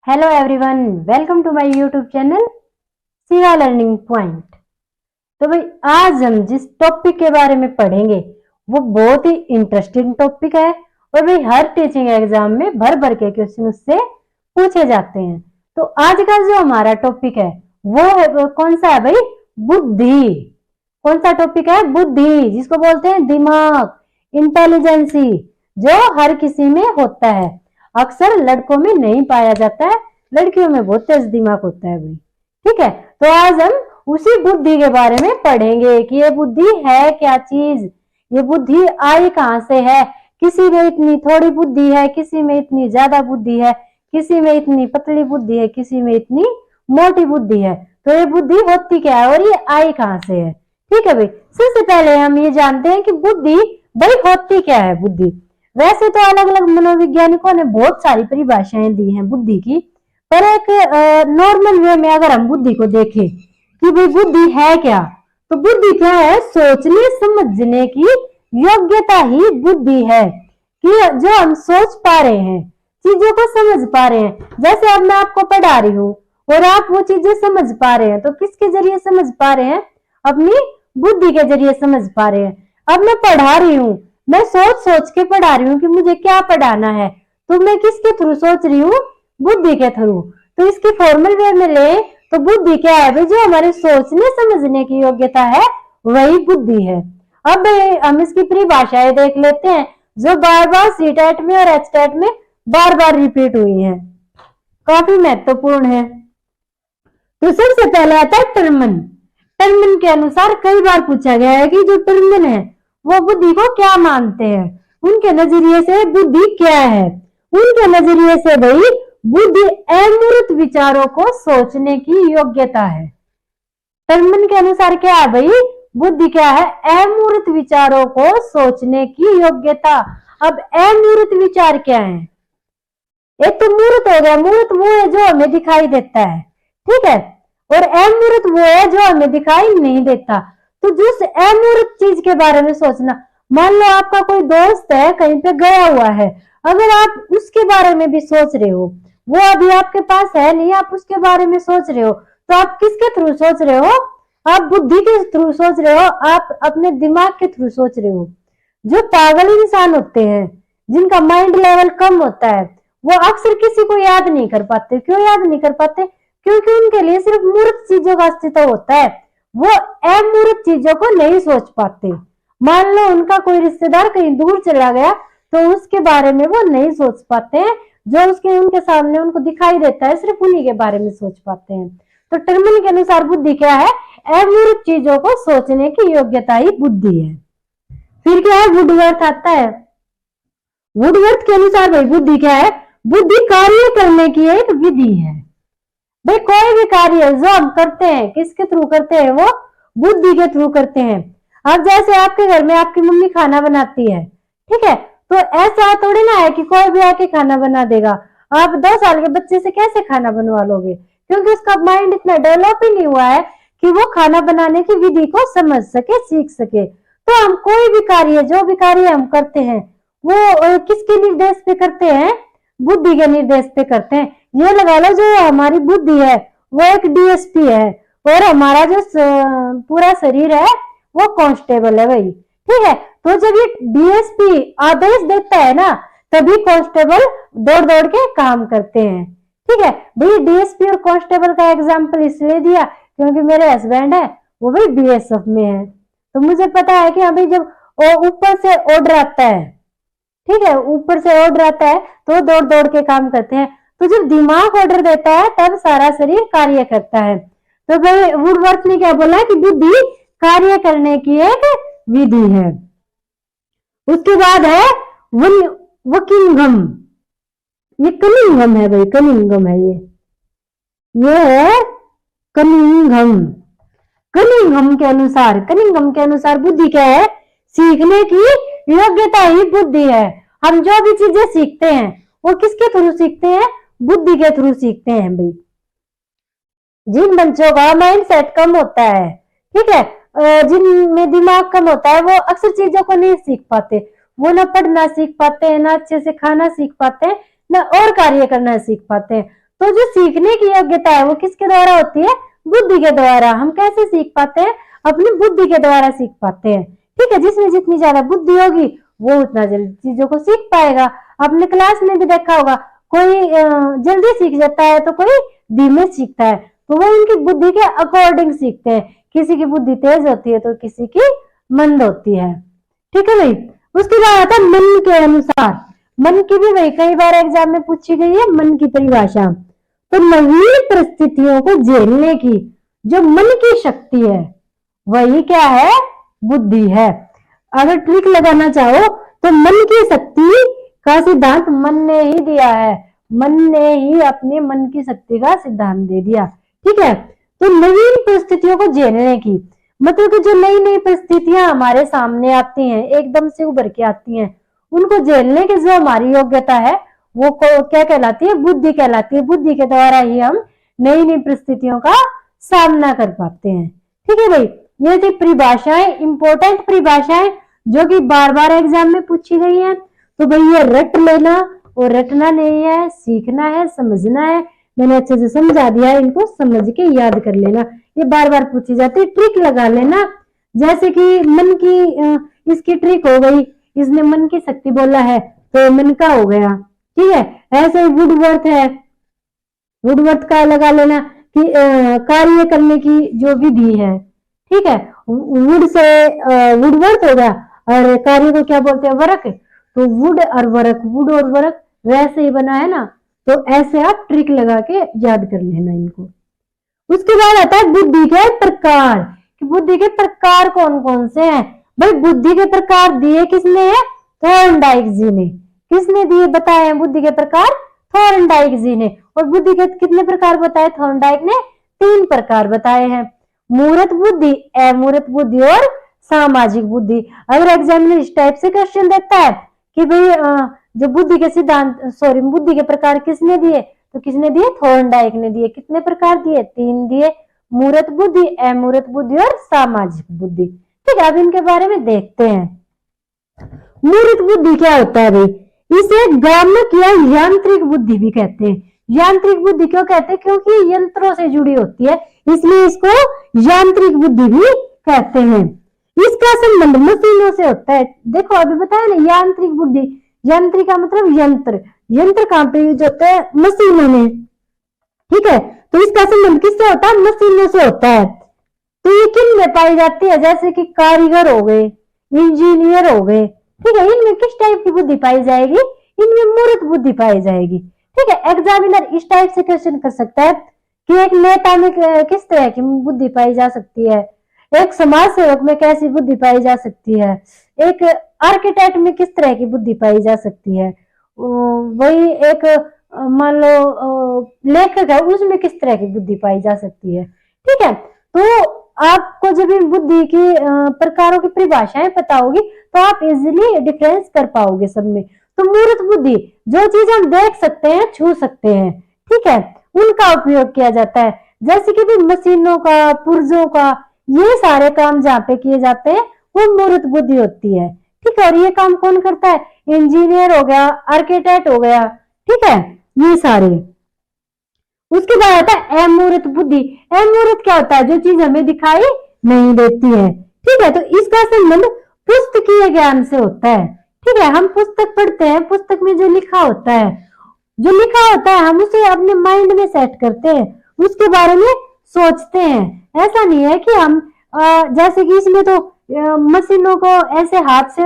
Hello everyone, welcome to my YouTube channel Shiva learning point. तो भाई आज हम जिस टॉपिक के बारे में पढ़ेंगे वो बहुत ही इंटरेस्टिंग टॉपिक है और भाई हर टीचिंग एग्जाम में भर भर के क्वेश्चन उससे पूछे जाते हैं। तो आज का जो हमारा टॉपिक है वो कौन सा है भाई? बुद्धि। कौन सा टॉपिक है? बुद्धि, जिसको बोलते हैं दिमाग, इंटेलिजेंसी, जो हर किसी में होता है। अक्सर लड़कों में नहीं पाया जाता है, लड़कियों में बहुत तेज दिमाग होता है भाई। ठीक है, तो आज हम उसी बुद्धि के बारे में पढ़ेंगे कि ये बुद्धि है क्या चीज, ये बुद्धि आई कहां से है। किसी में इतनी थोड़ी बुद्धि है, किसी में इतनी ज्यादा बुद्धि है, किसी में इतनी पतली बुद्धि है, किसी में इतनी मोटी बुद्धि है। तो ये बुद्धि होती क्या है और ये आई कहां से है? ठीक है भाई, सबसे पहले हम ये जानते हैं कि बुद्धि भाई होती क्या है। बुद्धि वैसे तो अलग अलग मनोवैज्ञानिकों ने बहुत सारी परिभाषाएं दी हैं बुद्धि की, पर एक नॉर्मल वे में अगर हम बुद्धि को देखें कि भाई बुद्धि है क्या, तो बुद्धि क्या है? सोचने समझने की योग्यता ही बुद्धि है। कि जो हम सोच पा रहे हैं, चीजों को समझ पा रहे हैं। जैसे अब मैं आपको पढ़ा रही हूँ और आप वो चीजें समझ पा रहे हैं, तो किसके जरिए समझ पा रहे हैं? अपनी बुद्धि के जरिए समझ पा रहे हैं। अब मैं पढ़ा रही हूँ, मैं सोच सोच के पढ़ा रही हूँ कि मुझे क्या पढ़ाना है, तो मैं किसके थ्रू सोच रही हूँ? बुद्धि के थ्रू। तो इसकी फॉर्मल वे में ले तो बुद्धि क्या है भाई? जो हमारे सोचने समझने की योग्यता है वही बुद्धि है। अब हम इसकी परिभाषाएं देख लेते हैं जो बार बार सी टेट में और एच टेट में बार बार रिपीट हुई है, काफी महत्वपूर्ण है। तो सबसे पहले आता है टर्मन। टर्मन के अनुसार कई बार पूछा गया है कि जो टर्मन है वो बुद्धि को क्या मानते हैं, उनके नजरिए से बुद्धि क्या है। उनके नजरिए से भाई बुद्धि अमूर्त विचारों को सोचने की योग्यता है। टर्मन के अनुसार क्या है भाई? बुद्धि क्या है? अमूर्त विचारों को सोचने की योग्यता। अब अमूर्त विचार क्या है? एक तो मूर्त हो गया, मूर्त वो है जो हमें दिखाई देता है, ठीक है, और अमूर्त वो है जो हमें दिखाई नहीं देता। तो जिस अमूर्त चीज के बारे में सोचना, मान लो आपका कोई दोस्त है कहीं पे गया हुआ है, अगर आप उसके बारे में भी सोच रहे हो, वो अभी आपके पास है नहीं, आप उसके बारे में सोच रहे हो, तो आप किसके थ्रू सोच रहे हो? आप बुद्धि के थ्रू सोच रहे हो, आप अपने दिमाग के थ्रू सोच रहे हो। जो पागल इंसान होते हैं, जिनका माइंड लेवल कम होता है, वो अक्सर किसी को याद नहीं कर पाते। क्यों याद नहीं कर पाते? क्योंकि उनके लिए सिर्फ मूर्त चीजों का अस्तित्व होता है, वो अमूर्त चीजों को नहीं सोच पाते। मान लो उनका कोई रिश्तेदार कहीं दूर चला गया, तो उसके बारे में वो नहीं सोच पाते हैं, जो उसके उनके सामने उनको दिखाई देता है सिर्फ उन्हीं के बारे में सोच पाते हैं। तो टर्मिन के अनुसार बुद्धि क्या है? अमूर्त चीजों को सोचने की योग्यता ही बुद्धि है। फिर क्या है? वुडवर्थ आता है। वुडवर्थ के अनुसार भाई बुद्धि क्या है? बुद्धि कार्य करने की एक विधि है। भाई कोई भी कार्य जो हम करते हैं किसके थ्रू करते हैं? वो बुद्धि के थ्रू करते हैं। अब जैसे आपके घर में आपकी मम्मी खाना बनाती है, ठीक है, तो ऐसा थोड़ी ना है कि कोई भी आके खाना बना देगा। आप 2 साल के बच्चे से कैसे खाना बनवा लोगे? क्योंकि उसका माइंड इतना डेवलप ही नहीं हुआ है कि वो खाना बनाने की विधि को समझ सके, सीख सके। तो हम कोई भी कार्य, जो भी कार्य हम करते हैं, वो किसके निर्देश पे करते हैं? बुद्धि के निर्देश पे करते हैं। ये लगा लो जो हमारी बुद्धि है वो एक डीएसपी है और हमारा जो पूरा शरीर है वो कांस्टेबल है भाई। ठीक है, तो जब ये डीएसपी आदेश देता है ना, तभी कांस्टेबल दौड़ दौड़ के काम करते हैं। ठीक है भाई, डीएसपी और कांस्टेबल का एग्जाम्पल इसलिए दिया क्योंकि मेरे हस्बैंड है वो भी बीएसएफ में है, तो मुझे पता है कि अभी जब ऊपर से ऑर्डर आता है, ठीक है, ऊपर से ऑर्डर आता है तो दौड़ दौड़ के काम करते हैं। तो जब दिमाग ऑर्डर देता है तब सारा शरीर कार्य करता है। तो भाई वुडवर्थ ने क्या बोला कि बुद्धि कार्य करने की एक विधि है। उसके बाद है वकिंघम। ये कनिंघम है भाई, कनिंघम है ये है कनिंघम। कनिंघम के अनुसार बुद्धि क्या है? सीखने की योग्यता ही बुद्धि है। हम जो भी चीजें सीखते हैं वो किसके थ्रू सीखते हैं? बुद्धि के थ्रू सीखते हैं भाई। जिन बच्चों का माइंड सेट कम होता है, ठीक है, जिनमें दिमाग कम होता है, वो अक्सर चीजों को नहीं सीख पाते। वो ना पढ़ना सीख पाते हैं, ना अच्छे से खाना सीख पाते हैं, ना और कार्य करना सीख पाते हैं। तो जो सीखने की योग्यता है वो किसके द्वारा होती है? बुद्धि के द्वारा। हम कैसे सीख पाते हैं? अपनी बुद्धि के द्वारा सीख पाते हैं। ठीक है, जिसमें जितनी ज्यादा बुद्धि होगी वो उतना जल्दी चीजों को सीख पाएगा। आपने क्लास में भी देखा होगा, कोई जल्दी सीख जाता है तो कोई धीमे सीखता है, तो वो उनकी बुद्धि के अकॉर्डिंग सीखते हैं। किसी की बुद्धि तेज होती है तो किसी की मंद होती है। ठीक है भाई। उसके बाद आता है मन के अनुसार। मन की भी भाई कई बार एग्जाम में पूछी गई है मन की परिभाषा। तो नवीन परिस्थितियों को झेलने की जो मन की शक्ति है वही क्या है? बुद्धि है। अगर ट्रिक लगाना चाहो तो मन की शक्ति का सिद्धांत मन ने ही दिया है। मन ने ही अपने मन की शक्ति का सिद्धांत दे दिया। ठीक है, तो नवीन परिस्थितियों को झेलने की मतलब कि जो नई नई परिस्थितियां हमारे सामने आती हैं, एकदम से उभर के आती हैं, उनको झेलने की जो हमारी योग्यता है वो क्या कहलाती है? बुद्धि कहलाती है। बुद्धि के द्वारा ही हम नई नई परिस्थितियों का सामना कर पाते हैं। ठीक है भाई, ये थी परिभाषाएं, इंपॉर्टेंट परिभाषाएं जो कि बार बार एग्जाम में पूछी गई हैं। तो भाई ये रट लेना, और रटना नहीं है, सीखना है, समझना है। मैंने अच्छे से समझा दिया है, इनको समझ के याद कर लेना। ये बार बार पूछी जाती है। ट्रिक लगा लेना, जैसे कि मन की इसकी ट्रिक हो गई, इसने मन की शक्ति बोला है तो मन का हो गया। ठीक है, ऐसे वुडवर्थ है, वुडवर्थ का लगा लेना कि कार्य करने की जो विधि है। ठीक है, वुड से वुडवर्थ हो गया, और कार्य को क्या बोलते हैं? वर्क। तो वुड और वर्क, वुड और वर्क वैसे ही बना है ना। तो ऐसे आप ट्रिक लगा के याद कर लेना इनको। उसके बाद आता है बुद्धि के प्रकार, कि बुद्धि के प्रकार कौन कौन से हैं। भाई बुद्धि के प्रकार दिए किसने है? थॉर्नडाइक जी ने। किसने दिए बताए हैं बुद्धि के प्रकार? थॉर्नडाइक जी ने। और बुद्धि के कितने प्रकार बताए थॉर्नडाइक ने? 3 प्रकार बताए हैं। मूर्त बुद्धि, अमूर्त बुद्धि और सामाजिक बुद्धि। अगर एग्जामिनर इस टाइप से क्वेश्चन देता है कि भाई जो बुद्धि के सिद्धांत बुद्धि के प्रकार किसने दिए, तो किसने दिए? थॉर्नडाइक ने दिए। कितने प्रकार दिए? 3 दिए, मूर्त बुद्धि, अमूर्त बुद्धि और सामाजिक बुद्धि। ठीक है, अब इनके बारे में देखते हैं। मूर्त बुद्धि क्या होता है भाई? इसे गामक या यांत्रिक बुद्धि भी कहते हैं। यांत्रिक बुद्धि क्यों कहते हैं? क्योंकि यंत्रों से जुड़ी होती है, इसलिए इसको यांत्रिक बुद्धि भी कहते हैं। इसका संबंध मशीनों से होता है। देखो अभी बताया ना, यांत्रिक बुद्धि, यांत्रिक का मतलब यंत्र। यंत्र कहाँ पे यूज होता है? मशीनों में। ठीक है, तो इसका संबंध किससे होता है? मशीनों से होता है। तो ये किन में पाई जाती है? जैसे कि कारीगर हो गए, इंजीनियर हो गए। ठीक है, इनमें किस टाइप की बुद्धि पाई जाएगी? इनमें मूर्त बुद्धि पाई जाएगी। ठीक है, एग्जामिनर इस टाइप से क्वेश्चन कर सकता है कि एक नेता में किस तरह की बुद्धि पाई जा सकती है, एक समाज सेवक में कैसी बुद्धि पाई जा सकती है, एक आर्किटेक्ट में किस तरह की बुद्धि पाई जा सकती है, वही एक मान लो लेखक है, उसमें किस तरह की बुद्धि पाई जा सकती है। ठीक है, तो आपको जब इन बुद्धि की प्रकारों की परिभाषाएं पता होगी तो आप इजिली डिफरेंस कर पाओगे सब में। तो मूर्त बुद्धि, जो चीज हम देख सकते हैं, छू सकते हैं, ठीक है, उनका उपयोग किया जाता है। जैसे कि भी मशीनों का, पुर्जों का, ये सारे काम जहाँ पे किए जाते हैं वो मूर्त बुद्धि होती है। ठीक है, और ये काम कौन करता है? इंजीनियर हो गया, आर्किटेक्ट हो गया। ठीक है, ये सारे। उसके बाद आता है अमूर्त बुद्धि। अमूर्त क्या होता है? जो चीज हमें दिखाई नहीं देती है। ठीक है, तो इसका संबंध पुस्तकीय ज्ञान से होता है। ठीक है, हम पुस्तक पढ़ते हैं, पुस्तक में जो लिखा होता है, जो लिखा होता है हम उसे अपने माइंड में सेट करते हैं, उसके बारे में सोचते हैं। ऐसा नहीं है कि हम जैसे कि इसमें तो मशीनों को ऐसे हाथ से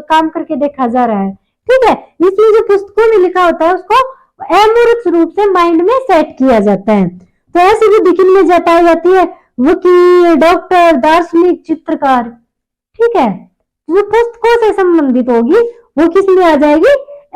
काम करके देखा जा रहा है। ठीक है, इसमें जो पुस्तकों में लिखा होता है उसको अमूर्त रूप से माइंड में सेट किया जाता है। तो ऐसी बुद्धि किन में जताई जाती है? वकील, डॉक्टर, दार्शनिक, चित्रकार। ठीक है, जो पुस्तकों से संबंधित होगी वो किस में आ जाएगी?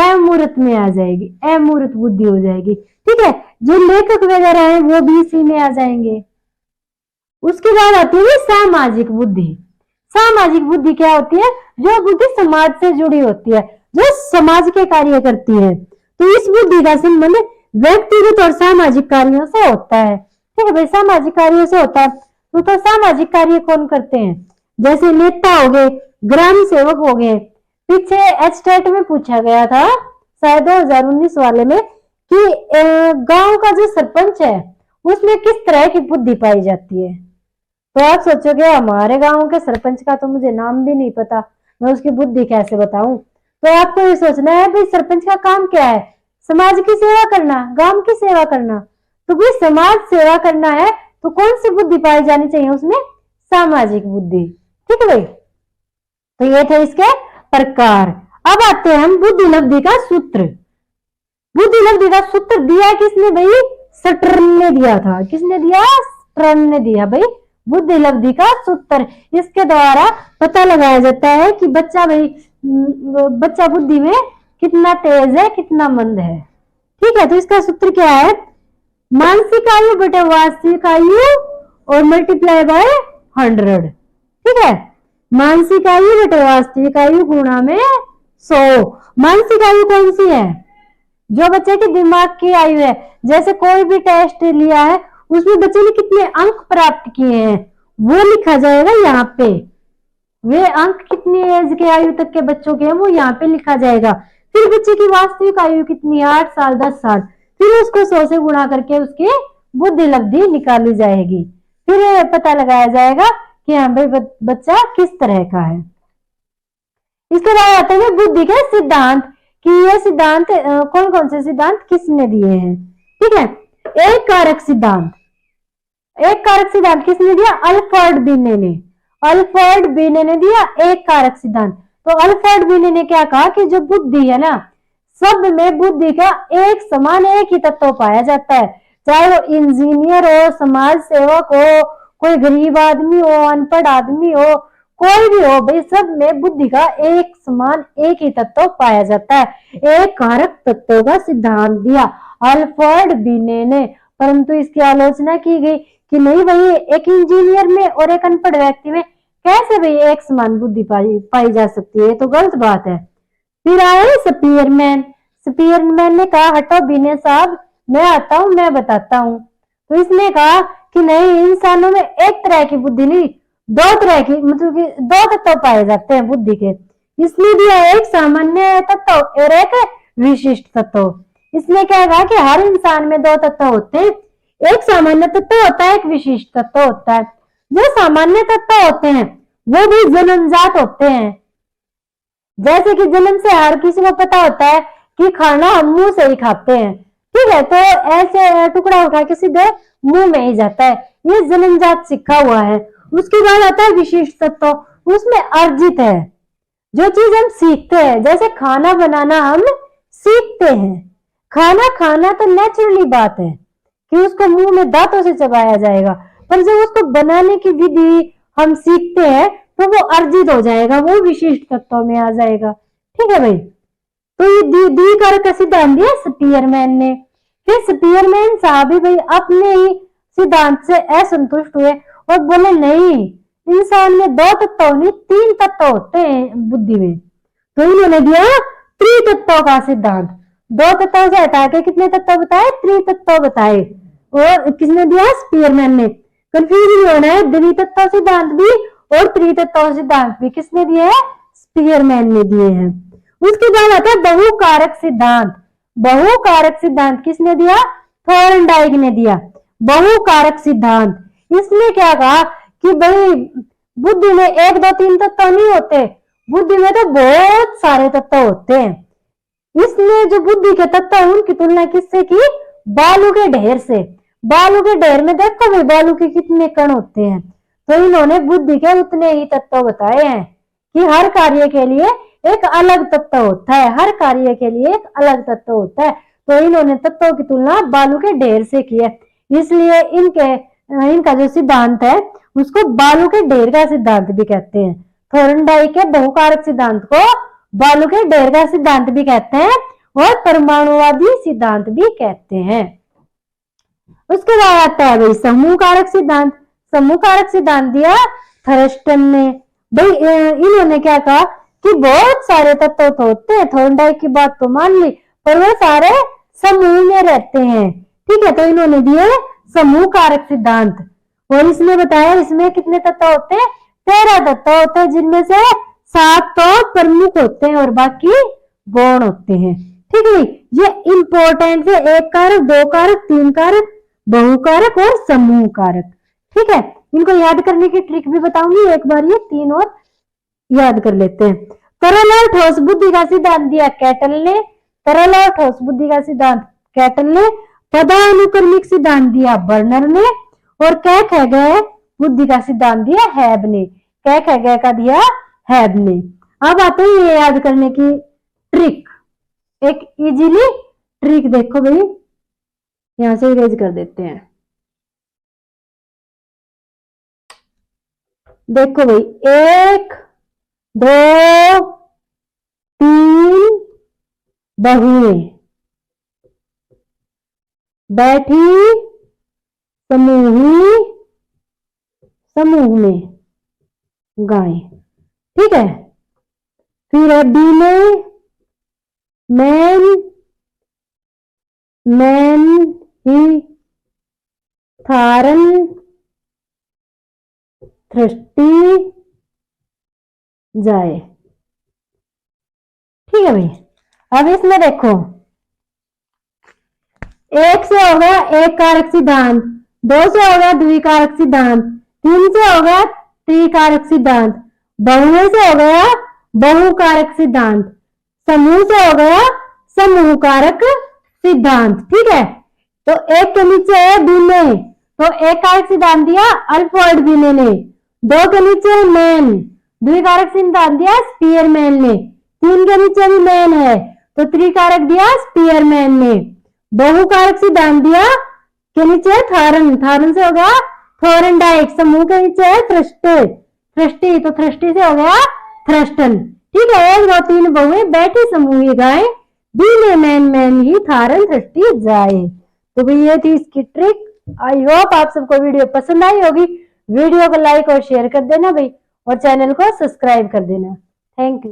अमूर्त में आ जाएगी, अमूर्त बुद्धि हो जाएगी। ठीक है, जो लेखक वगैरह है वो भी इसी में आ जाएंगे। उसके बाद आती है सामाजिक बुद्धि। सामाजिक बुद्धि क्या होती है? जो बुद्धि समाज से जुड़ी होती है, जो समाज के कार्य करती है। तो इस बुद्धि का संबंध व्यक्तिगत और सामाजिक कार्यों से होता है। ठीक है भाई, सामाजिक कार्यों से होता है। तो सामाजिक कार्य कौन करते हैं? जैसे नेता हो गए, ग्राम सेवक हो गए। पीछे एचटेट में पूछा गया था शायद 2019 वाले में कि गांव का जो सरपंच है उसमें किस तरह की बुद्धि पाई जाती है। तो आप सोचोगे हमारे गांव के सरपंच का तो मुझे नाम भी नहीं पता, मैं उसकी बुद्धि कैसे बताऊं। तो आपको ये सोचना है भाई सरपंच का काम क्या है, समाज की सेवा करना, गांव की सेवा करना। तो भाई समाज सेवा करना है तो कौन सी बुद्धि पाई जानी चाहिए उसमें, सामाजिक बुद्धि। ठीक है भाई, तो ये थे इसके प्रकार। अब आते हैं हम बुद्धि लब्धि का सूत्र। बुद्धि लब्धि का सूत्र दिया किसने भाई, स्टर्न ने दिया था। किसने दिया, स्टर्न ने दिया भाई बुद्धि लब्धि का सूत्र। इसके द्वारा पता लगाया जाता है कि बच्चा भाई बच्चा बुद्धि में कितना तेज है कितना मंद है। ठीक है, तो इसका सूत्र क्या है, मानसिक आयु बटे वास्तविक आयु और मल्टीप्लाई बाय 100। ठीक है, मानसिक आयु बटे वास्तविक आयु गुणा में 100। मानसिक आयु कौन सी है, जो बच्चे के दिमाग की आयु है। जैसे कोई भी टेस्ट लिया है उसमें बच्चे ने कितने अंक प्राप्त किए हैं वो लिखा जाएगा यहाँ पे। वे अंक कितनी एज के आयु तक के बच्चों के हैं वो यहाँ पे लिखा जाएगा। फिर बच्चे की वास्तविक आयु कितनी, 8 साल 10 साल, फिर उसको 100 से गुणा करके उसकी बुद्धि लब्धि निकाली जाएगी। फिर पता लगाया जाएगा कि हाँ भाई बच्चा किस तरह का है। इसके बाद आते हैं बुद्धि के सिद्धांत, कि ये सिद्धांत कौन कौन से सिद्धांत किसने दिए हैं। ठीक है, एक कारक सिद्धांत, एक कारक सिद्धांत किसने दिया, अल्फ्रेड बिने ने। अल्फ्रेड बिने ने दिया एक कारक सिद्धांत। तो अल्फ्रेड बिने ने क्या कहा कि जो बुद्धि है ना, सब में बुद्धि का एक समान एक ही तत्व पाया जाता है, चाहे वो इंजीनियर हो, समाज सेवक हो, कोई गरीब आदमी हो, अनपढ़ आदमी हो, कोई भी हो भाई, सब में बुद्धि का एक समान एक ही तत्व पाया जाता है। एक कारक तत्व का सिद्धांत दिया अल्फ्रेड बिने ने। परंतु इसकी आलोचना की गई कि नहीं भाई एक इंजीनियर में और एक अनपढ़ व्यक्ति में कैसे भाई एक समान बुद्धि पाई जा सकती है, तो गलत बात है। फिर आए स्पीयरमैन। स्पीयरमैन ने कहा हटो बिने साहब, मैं आता हूं, मैं बताता हूं। तो इसने कहा कि नहीं, इंसानों में एक तरह की बुद्धि नहीं, दो तरह की, मतलब कि दो तत्व पाए जाते हैं बुद्धि के। इसने दिया एक सामान्य तत्व और एक विशिष्ट तत्व। इसने क्या कहा कि हर इंसान में दो तत्व होते हैं, एक सामान्य तत्व होता है, एक विशिष्ट तत्व होता है। जो सामान्य तत्व होते हैं वो भी जन्मजात होते हैं। जैसे कि जन्म से हर किसी को पता होता है कि खाना हम मुंह से ही खाते हैं। ठीक है, तो ऐसे टुकड़ा उठा के सीधे मुंह में ही जाता है, ये जन्मजात सीखा हुआ है। उसके बाद आता है विशिष्ट तत्व, उसमें अर्जित है, जो चीज हम सीखते हैं। जैसे खाना बनाना हम सीखते हैं, खाना खाना तो नेचुरली बात है कि उसको मुंह में दांतों से चबाया जाएगा, पर जब उसको बनाने की विधि हम सीखते हैं तो वो अर्जित हो जाएगा, वो विशिष्ट तत्व में आ जाएगा। ठीक है भाई, तो ये द्विकारक का सिद्धांत दिया स्पीयरमैन ने। फिर स्पीयरमैन साहब भी भाई अपने ही सिद्धांत से असंतुष्ट हुए और बोले नहीं, इंसान में दो तत्व नहीं 3 तत्व होते हैं बुद्धि में। तो इन्होंने दिया त्रितत्व का सिद्धांत। 2 तत्व से हटा के कितने तत्व बताए, त्रितत्व बताए। और किसने दिया, स्पीयरमैन ने। कंफ्यूजन होना है, द्वितत्व सिद्धांत भी और त्रितत्व सिद्धांत भी किसने दिए हैं, स्पीयरमैन ने दिए हैं। उसके बाद आता है बहुकारक सिद्धांत। बहुकारक सिद्धांत किसने दिया, थॉर्नडाइक ने दिया बहुकारक सिद्धांत। इसने क्या कहा कि भाई बुद्धि में 1 2 3 तत्व नहीं होते, बुद्धि में तो बहुत सारे तत्व होते हैं। इसने जो बुद्धि के तत्व है उनकी तुलना किससे की, बालू के ढेर से। बालू के ढेर में देखो भाई बालू के कितने कण होते हैं। तो इन्होंने बुद्धि के उतने ही तत्व बताए हैं कि हर कार्य के लिए एक अलग तत्व होता है, हर कार्य के लिए एक अलग तत्व होता है। तो इन्होंने तत्वों की तुलना बालू के ढेर से की है, इसलिए इनका जो सिद्धांत है उसको बालू के ढेर का सिद्धांत भी कहते हैं। थॉर्नडाइक के बहुकारक सिद्धांत को बालू के ढेर का सिद्धांत भी कहते हैं और परमाणुवादी सिद्धांत भी कहते हैं। उसके बाद आता है भाई समूह कारक सिद्धांत। समूह कारक सिद्धांत दिया थर्स्टन ने। भाई इन्होंने क्या कहा कि बहुत सारे तत्व तो होते हैं, थॉर्नडाइक की बात तो मान ली, पर वो सारे समूह में रहते हैं। ठीक है, तो इन्होंने दिए समूह कारक सिद्धांत। और इसने बताया इसमें कितने तत्व होते हैं, 13 तत्व होते हैं, जिनमें से 7 तो प्रमुख होते हैं और बाकी गौण होते हैं। ठीक है, ये इंपॉर्टेंट है, एक कारक, दो कारक, तीन कारक, बहुकारक और समूह कारक। ठीक है, इनको याद करने की ट्रिक भी बताऊंगी, एक बार ये तीन और याद कर लेते हैं। तरल और ठोस बुद्धि का सिद्धांत दिया कैटल ने, तरल और ठोस बुद्धि का सिद्धांत कैटल ने, पदानुक्रमिक सिद्धांत दिया बर्नर ने, और कै खगोल बुद्धि का सिद्धांत दिया हैब ने। कै खगोल का दिया हैब ने। अब आते हैं ये याद करने की ट्रिक, एक इजीली ट्रिक देखो भाई, यहां से इरेज कर देते हैं। देखो भाई, एक, दो, तीन बहुएं बैठी समूह में गाय। ठीक है, फिर है बी में मैन ही थारन थ्रष्टी जाए। ठीक है भाई, अब इसमें देखो, एक से होगा एक कारक सिद्धांत, दो से होगा द्विकारक सिद्धांत, तीन से होगा त्रिकारक सिद्धांत, बहुए से हो गया बहुकारक सिद्धांत, समूह से हो गया समूह कारक सिद्धांत। ठीक है, तो एक के नीचे है बीने, तो एक कारक सिद्धांत दिया अल्फ्रेड बीने ने, दो के नीचे मैन, द्विकारक सिद्धांत दिया स्पीयरमैन ने, तीन के नीचे भी मैन है तो त्रिकारक दिया स्पीयरमैन ने, बहुकारक सिद्धांत दिया के नीचे थारन, थारन से हो गया थोरनडाइक, समूह के नीचे है थ्रस्टी, तो थ्रस्टी से हो गया थ्रस्टन। ठीक है, एक, दो, तीन बहुए बैठी समूह गाय, बीने मैन ही थारन थ्रस्टी जाए। तो भाई ये थी इसकी ट्रिक। आई होप आप सबको वीडियो पसंद आई होगी। वीडियो को लाइक और शेयर कर देना भाई, और चैनल को सब्सक्राइब कर देना। Thank you.